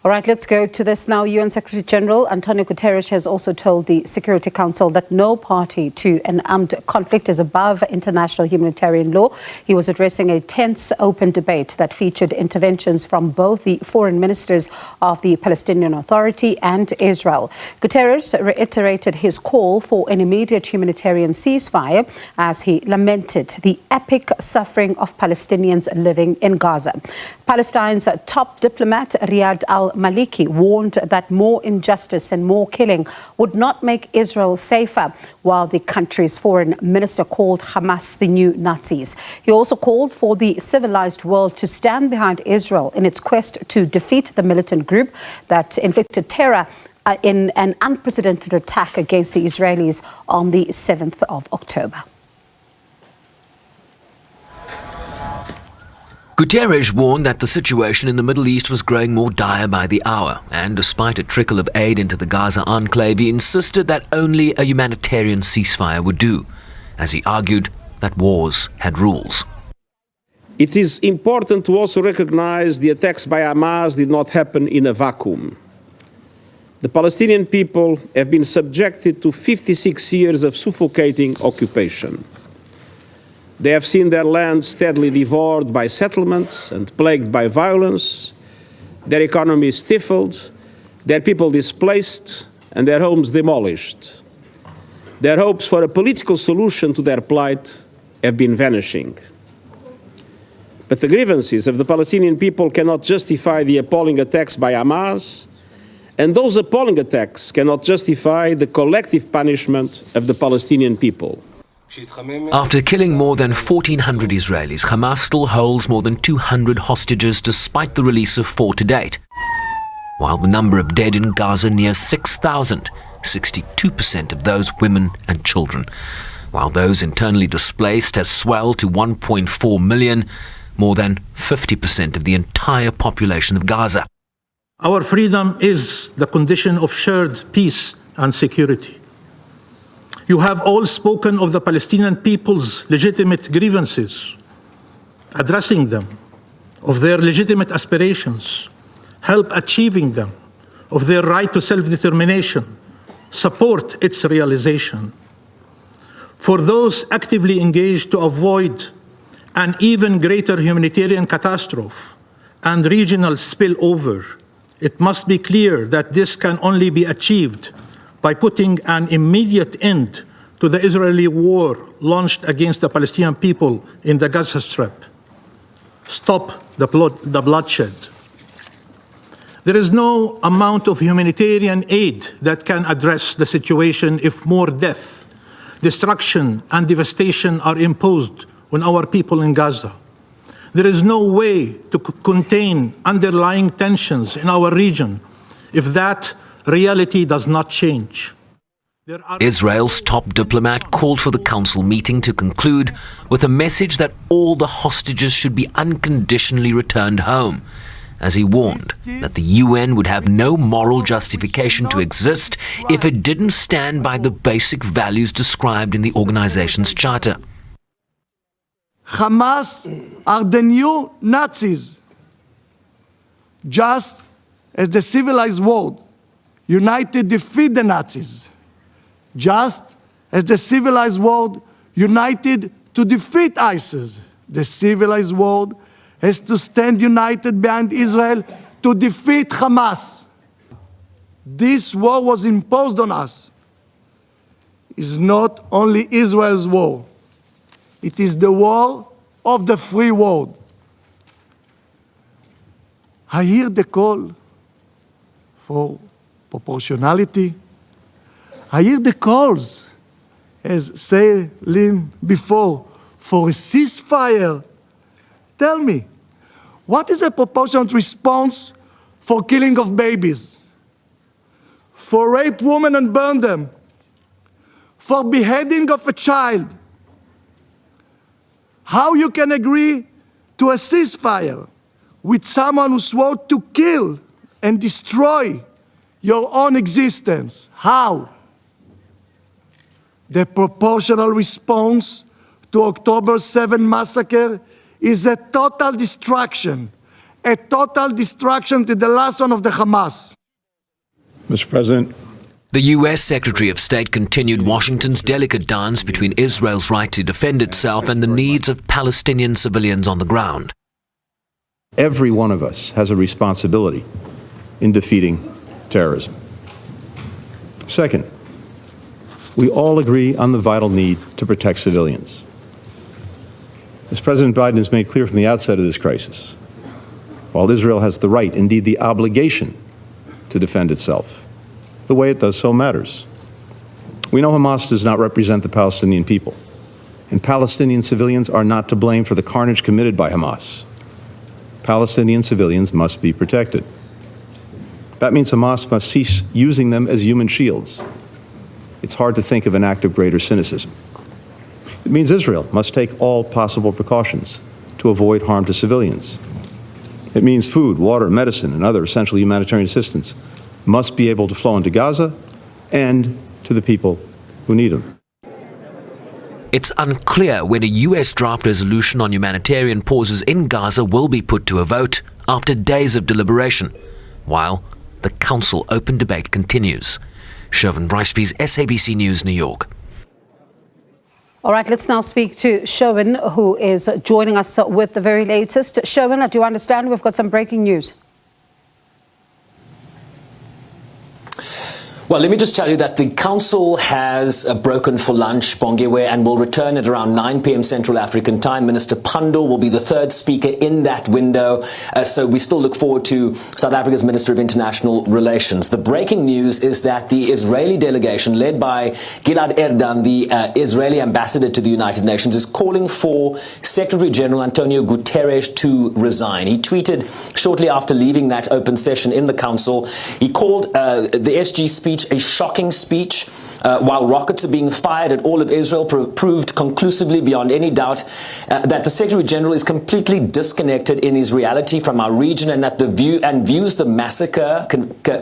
All right, let's go to this now. UN Secretary General Antonio Guterres has also told the Security Council that no party to an armed conflict is above international humanitarian law. He was addressing a tense open debate that featured interventions from both the foreign ministers of the Palestinian Authority and Israel. Guterres reiterated his call for an immediate humanitarian ceasefire as he lamented the epic suffering of Palestinians living in Gaza. Palestine's top diplomat Riyad Al-Maliki warned that more injustice and more killing would not make Israel safer, while the country's foreign minister called Hamas the new Nazis. He also called for the civilized world to stand behind Israel in its quest to defeat the militant group that inflicted terror in an unprecedented attack against the Israelis on the 7th of October. Guterres warned that the situation in the Middle East was growing more dire by the hour, and despite a trickle of aid into the Gaza enclave, he insisted that only a humanitarian ceasefire would do, as he argued that wars had rules. It is important to also recognize the attacks by Hamas did not happen in a vacuum. The Palestinian people have been subjected to 56 years of suffocating occupation. They have seen their land steadily devoured by settlements and plagued by violence, their economy stifled, their people displaced, and their homes demolished. Their hopes for a political solution to their plight have been vanishing. But the grievances of the Palestinian people cannot justify the appalling attacks by Hamas, and those appalling attacks cannot justify the collective punishment of the Palestinian people. After killing more than 1,400 Israelis, Hamas still holds more than 200 hostages despite the release of 4 to date. While the number of dead in Gaza nears 6,000, 62% of those women and children. While those internally displaced has swelled to 1.4 million, more than 50% of the entire population of Gaza. Our freedom is the condition of shared peace and security. You have all spoken of the Palestinian people's legitimate grievances, addressing them, of their legitimate aspirations, help achieving them, of their right to self-determination, support its realization. For those actively engaged to avoid an even greater humanitarian catastrophe and regional spillover, it must be clear that this can only be achieved by putting an immediate end to the Israeli war launched against the Palestinian people in the Gaza Strip. Stop the bloodshed. There is no amount of humanitarian aid that can address the situation if more death, destruction, and devastation are imposed on our people in Gaza. There is no way to contain underlying tensions in our region if that reality does not change. Israel's top diplomat called for the council meeting to conclude with a message that all the hostages should be unconditionally returned home, as he warned that the UN would have no moral justification to exist if it didn't stand by the basic values described in the organization's charter. Hamas are the new Nazis, just as the civilized world united defeat the Nazis, just as the civilized world united to defeat ISIS. The civilized world has to stand united behind Israel to defeat Hamas. This war was imposed on us. It's not only Israel's war. It is the war of the free world. I hear the call for proportionality. I hear the calls, as said Lynn before, for a ceasefire. Tell me, what is a proportionate response for killing of babies, for rape women and burn them, for beheading of a child? How you can agree to a ceasefire with someone who swore to kill and destroy your own existence? How? The proportional response to October 7 massacre is a total destruction a total destruction to the last one of the Hamas. Mr. President. The U.S. Secretary of State continued Washington's delicate dance between Israel's right to defend itself and the needs of Palestinian civilians on the ground. Every one of us has a responsibility in defeating terrorism. Second, we all agree on the vital need to protect civilians. As President Biden has made clear from the outset of this crisis, while Israel has the right, indeed the obligation, to defend itself, the way it does so matters. We know Hamas does not represent the Palestinian people, and Palestinian civilians are not to blame for the carnage committed by Hamas. Palestinian civilians must be protected. That means Hamas must cease using them as human shields. It's hard to think of an act of greater cynicism. It means Israel must take all possible precautions to avoid harm to civilians. It means food, water, medicine, and other essential humanitarian assistance must be able to flow into Gaza and to the people who need them. It's unclear when a U.S. draft resolution on humanitarian pauses in Gaza will be put to a vote after days of deliberation, while the Council open debate continues. Sherwin Brycepease, SABC News, New York. All right, let's now speak to Sherwin, who is joining us with the very latest. Sherwin, I do understand we've got some breaking news. Well, let me just tell you that the Council has broken for lunch, Bongiwe, and will return at around 9 p.m. Central African time. Minister Pandor will be the third speaker in that window. So we still look forward to South Africa's Minister of International Relations. The breaking news is that the Israeli delegation, led by Gilad Erdan, the Israeli ambassador to the United Nations, is calling for Secretary General Antonio Guterres to resign. He tweeted shortly after leaving that open session in the Council. He called the SG speech a shocking speech, while rockets are being fired at all of Israel, proved conclusively beyond any doubt that the Secretary General is completely disconnected in his reality from our region, and that views the massacre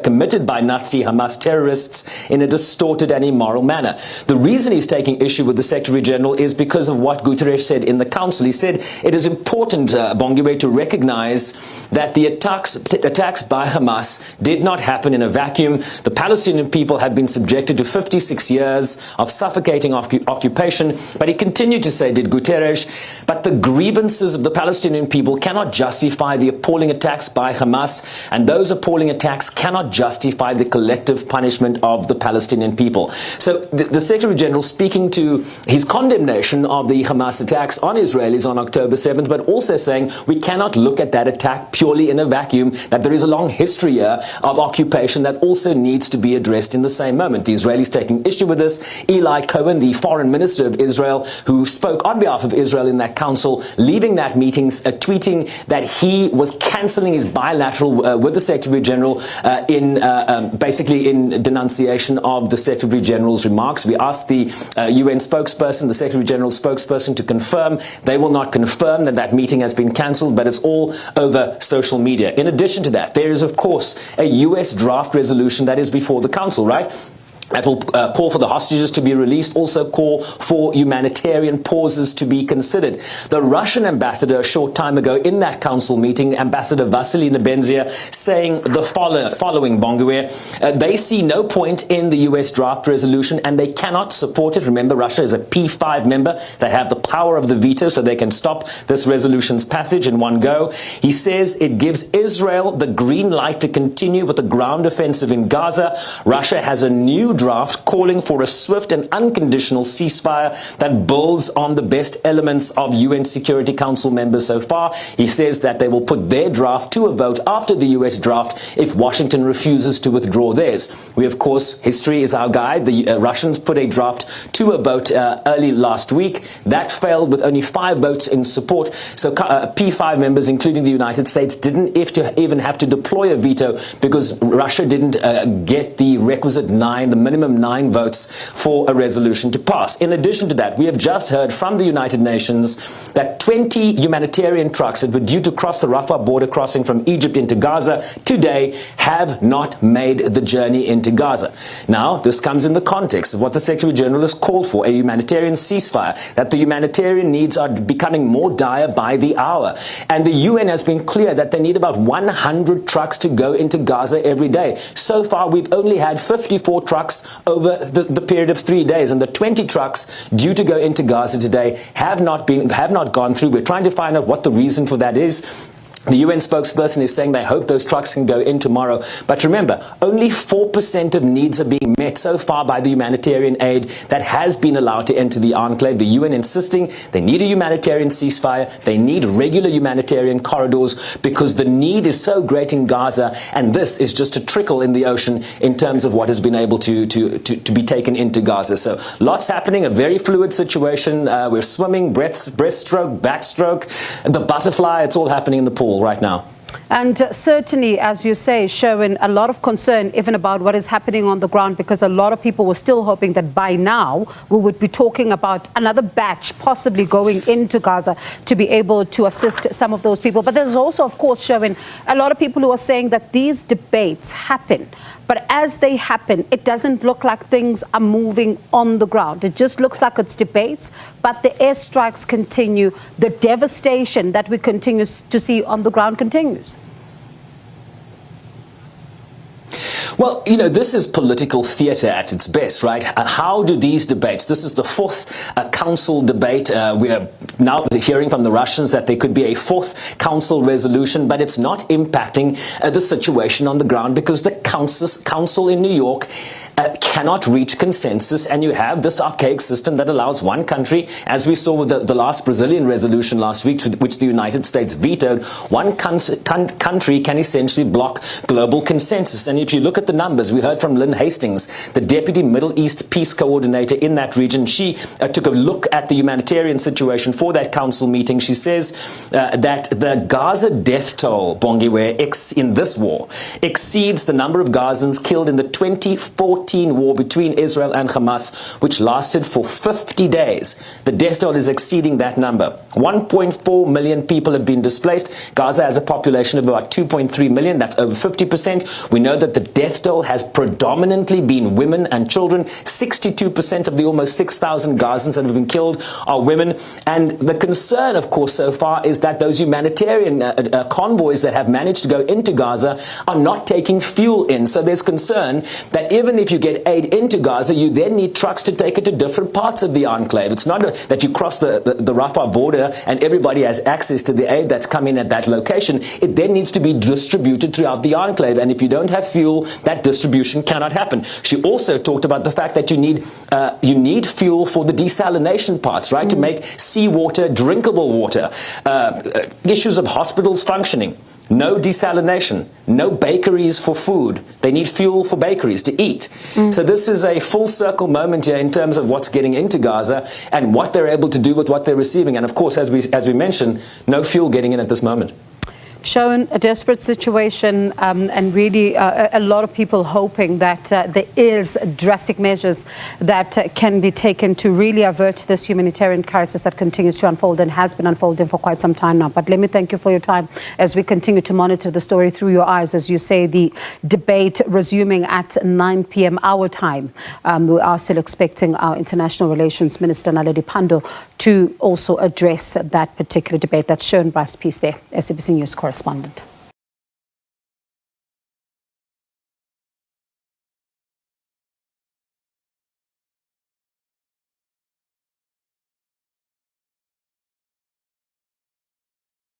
committed by Nazi Hamas terrorists in a distorted and immoral manner. The reason he's taking issue with the Secretary General is because of what Guterres said in the Council. He said it is important, Bongiwe, to recognize that the attacks by Hamas did not happen in a vacuum. The Palestinian people have been subjected to 56 years of suffocating occupation. But he continued to say, did Guterres, but the grievances of the Palestinian people cannot justify the appalling attacks by Hamas, and those appalling attacks cannot justify the collective punishment of the Palestinian people. So the Secretary General, speaking to his condemnation of the Hamas attacks on Israelis on October 7th, but also saying we cannot look at that attack purely in a vacuum, that there is a long history here of occupation that also needs to be addressed in the same moment. The Israelis taking issue with this. Eli Cohen, the foreign minister of Israel, who spoke on behalf of Israel in that council, leaving that meeting, tweeting that he was cancelling his bilateral with the Secretary General basically in denunciation of the Secretary General's remarks. We asked the UN spokesperson, the Secretary General's spokesperson, to confirm. They will not confirm that that meeting has been cancelled, but it's all over social media. In addition to that, there is, of course, a US draft resolution that is before the Council, right? That will call for the hostages to be released, also call for humanitarian pauses to be considered. The Russian ambassador a short time ago in that council meeting, Ambassador Vasily Nebenzia, saying the following, Bongiwe, they see no point in the US draft resolution and they cannot support it. Remember, Russia is a P5 member. They have the power of the veto, so they can stop this resolution's passage in one go. He says it gives Israel the green light to continue with the ground offensive in Gaza. Russia has a new draft calling for a swift and unconditional ceasefire that builds on the best elements of UN Security Council members so far. He says that they will put their draft to a vote after the US draft if Washington refuses to withdraw theirs. We, of course, history is our guide. The Russians put a draft to a vote early last week. That failed with only 5 votes in support. So P5 members, including the United States, didn't even have to deploy a veto because Russia didn't get the requisite 9, the minimum 9 votes for a resolution to pass. In addition to that, we have just heard from the United Nations that 20 humanitarian trucks that were due to cross the Rafah border crossing from Egypt into Gaza today have not made the journey into Gaza. Now, this comes in the context of what the Secretary General has called for, a humanitarian ceasefire, that the humanitarian needs are becoming more dire by the hour. And the UN has been clear that they need about 100 trucks to go into Gaza every day. So far, we've only had 54 trucks over the period of 3 days, and the 20 trucks due to go into Gaza today have not gone through. We're trying to find out what the reason for that is. The UN spokesperson is saying they hope those trucks can go in tomorrow. But remember, only 4% of needs are being met so far by the humanitarian aid that has been allowed to enter the enclave. The UN insisting they need a humanitarian ceasefire. They need regular humanitarian corridors because the need is so great in Gaza. And this is just a trickle in the ocean in terms of what has been able to be taken into Gaza. So lots happening, a very fluid situation. We're swimming, breaststroke, backstroke, the butterfly. It's all happening in the pool right now. And certainly, as you say, showing a lot of concern even about what is happening on the ground, because a lot of people were still hoping that by now we would be talking about another batch possibly going into Gaza to be able to assist some of those people. But there's also, of course, showing a lot of people who are saying that these debates happen. But as they happen, it doesn't look like things are moving on the ground. It just looks like it's debates, but the airstrikes continue. The devastation that we continue to see on the ground continues. Well, you know, this is political theatre at its best, right? How do these debates, this is the fourth council debate. We are now hearing from the Russians that there could be a fourth council resolution, but it's not impacting the situation on the ground because the council in New York cannot reach consensus, and you have this archaic system that allows one country, as we saw with the last Brazilian resolution last week, which the United States vetoed, one country can essentially block global consensus. And if you look at the numbers, we heard from Lynn Hastings, the Deputy Middle East Peace Coordinator in that region. She took a look at the humanitarian situation for that council meeting. She says that the Gaza death toll, Bongiwe, in this war exceeds the number of Gazans killed in the 2014 war between Israel and Hamas, which lasted for 50 days. The death toll is exceeding that number. 1.4 million people have been displaced. Gaza has a population of about 2.3 million. That's over 50%. We know that the death toll has predominantly been women and children. 62% of the almost 6,000 Gazans that have been killed are women. And the concern, of course, so far is that those humanitarian convoys that have managed to go into Gaza are not taking fuel in. So there's concern that even if you get aid into Gaza, you then need trucks to take it to different parts of the enclave. It's not that you cross the Rafah border and everybody has access to the aid that's coming at that location. It then needs to be distributed throughout the enclave. And if you don't have fuel, that distribution cannot happen. She also talked about the fact that you need fuel for the desalination parts, right? To make seawater drinkable water. Issues of hospitals functioning. No desalination, no bakeries for food. They need fuel for bakeries to eat. So this is a full circle moment here in terms of what's getting into Gaza and what they're able to do with what they're receiving. And of course, as we mentioned, no fuel getting in at this moment. Showing a desperate situation and really a lot of people hoping that there is drastic measures that can be taken to really avert this humanitarian crisis that continues to unfold and has been unfolding for quite some time now. But let me thank you for your time as we continue to monitor the story through your eyes. As you say, the debate resuming at 9 p.m. our time. We are still expecting our International Relations Minister, Naledi Pandor, to also address that particular debate. That's Sharon Bryce Peace there, SABC News correspondent.